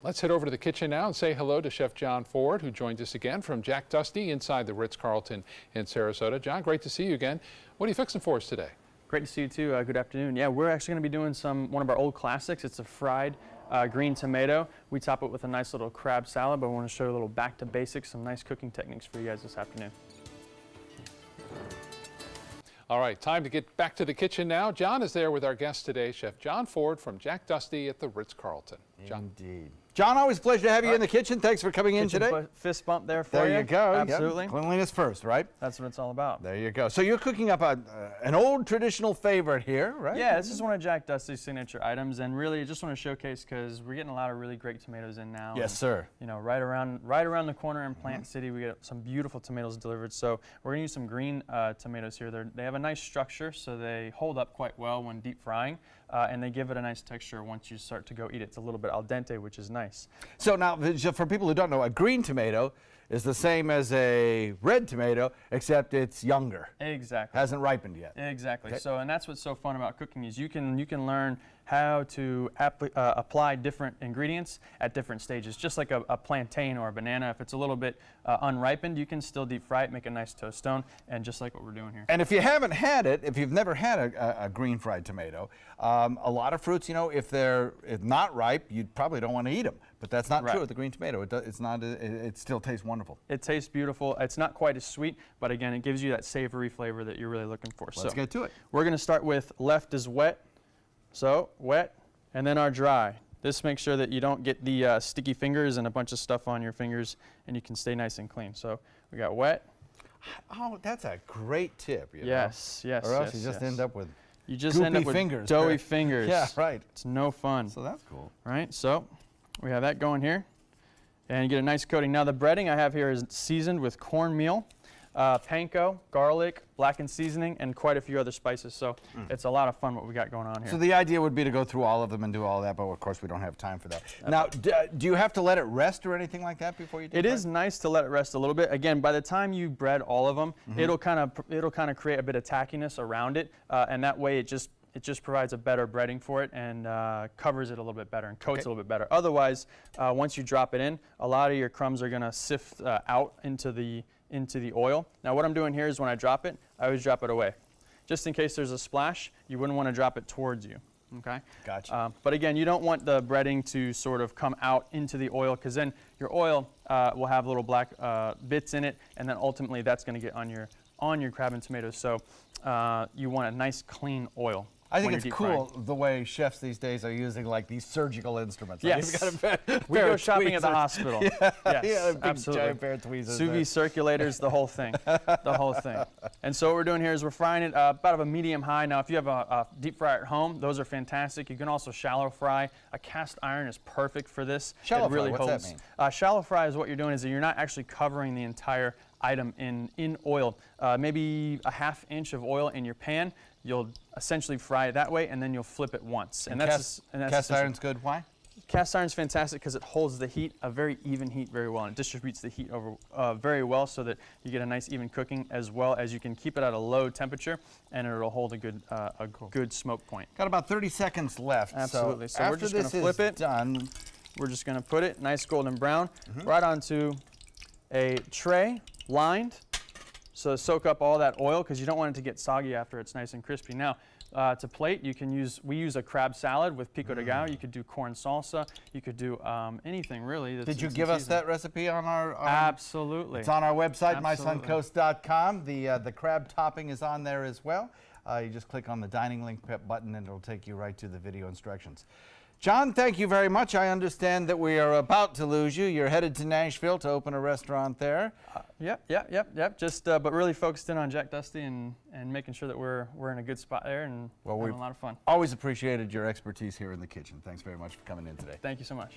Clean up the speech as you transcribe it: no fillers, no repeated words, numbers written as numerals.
Let's head over to the kitchen now and say hello to Chef John Ford, who joins us again from Jack Dusty inside the Ritz-Carlton in Sarasota. John, great to see you again. What are you fixing for us today? Great to see you too. Good afternoon. Yeah, we're actually going to be doing one of our old classics. It's a fried green tomato. We top it with a nice little crab salad, but I want to show you a little back to basics, some nice cooking techniques for you guys this afternoon. All right, time to get back to the kitchen now. John is there with our guest today, Chef John Ford from Jack Dusty at the Ritz-Carlton. Indeed. John, always a pleasure to have you in the kitchen. Thanks for coming in today. Fist bump there for you. There you go. Absolutely. Yep. Cleanliness first, right? That's what it's all about. There you go. So you're cooking up an old traditional favorite here, right? Yeah, this is one of Jack Dusty's signature items, and really just want to showcase because we're getting a lot of really great tomatoes in now. Yes, sir. You know, right around the corner in Plant City, we get some beautiful tomatoes delivered. So we're going to use some green tomatoes here. They have a nice structure, so they hold up quite well when deep frying, and they give it a nice texture once you start to go eat it. It's a little bit al dente, which is nice. So now, for people who don't know, a green tomato is the same as a red tomato, except it's younger. Exactly. Hasn't ripened yet. Exactly. Okay. So, and that's what's so fun about cooking is you can learn how to apply different ingredients at different stages. Just like a plantain or a banana, if it's a little bit unripened, you can still deep fry it, make a nice tostone, and just like what we're doing here. And if you haven't had it, if you've never had a green fried tomato, a lot of fruits, you know, if they're not ripe, you probably don't want to eat them. But that's not true with the green tomato. It still tastes wonderful. It tastes beautiful. It's not quite as sweet, but again, it gives you that savory flavor that you're really looking for. Let's get to it. We're going to start with left is wet. So wet, and then our dry. This makes sure that you don't get the sticky fingers and a bunch of stuff on your fingers, and you can stay nice and clean. So we got wet. Oh, that's a great tip. You know? Yes. Or else you just end up with fingers, doughy fingers. Yeah, right. It's no fun. So that's cool. Right. So we have that going here, and you get a nice coating. Now the breading I have here is seasoned with cornmeal, panko, garlic, blackened seasoning, and quite a few other spices. So it's a lot of fun what we got going on here. So the idea would be to go through all of them and do all that, but of course we don't have time for that. Now, do you have to let it rest or anything like that before you do it? It is nice to let it rest a little bit. Again, by the time you bread all of them, it'll kind of create a bit of tackiness around it, and that way it just provides a better breading for it and covers it a little bit better and coats it a little bit better. Otherwise, once you drop it in, a lot of your crumbs are going to sift out into the oil. Now what I'm doing here is when I drop it, I always drop it away. Just in case there's a splash, you wouldn't want to drop it towards you. Okay? Gotcha. But again, you don't want the breading to sort of come out into the oil because then your oil will have little black bits in it, and then ultimately that's going to get on your crab and tomatoes. So you want a nice clean oil. I think it's cool the way chefs these days are using like these surgical instruments. Yes. Like we go shopping at the hospital. Yes, big absolutely. Giant pair of tweezers. Sous vide circulators, the whole thing. The whole thing. And so what we're doing here is we're frying it about of a medium high. Now if you have a deep fryer at home, those are fantastic. You can also shallow fry. A cast iron is perfect for this. Shallow fry, what's that mean? Shallow fry is what you're doing is that you're not actually covering the entire item in oil. Maybe a ½ inch of oil in your pan. You'll essentially fry it that way, and then you'll flip it once. And that's cast iron's good. Why? Cast iron's fantastic because it holds the heat, a very even heat, very well, and it distributes the heat over very well, so that you get a nice even cooking, as well as you can keep it at a low temperature, and it'll hold a good smoke point. Got about 30 seconds left. Absolutely. So after we're just going to flip it. Done. We're just going to put it nice golden brown right onto a tray lined. So soak up all that oil because you don't want it to get soggy after it's nice and crispy. Now, to plate, we use a crab salad with pico de gallo. You could do corn salsa. You could do anything really. Did you give us that recipe on our? Absolutely. It's on our website, mysuncoast.com. The crab topping is on there as well. You just click on the dining link button and it'll take you right to the video instructions. John, thank you very much. I understand that we are about to lose you. You're headed to Nashville to open a restaurant there. Yep. Just but really focused in on Jack Dusty and making sure that we're in a good spot there and having a lot of fun. Always appreciated your expertise here in the kitchen. Thanks very much for coming in today. Thank you so much.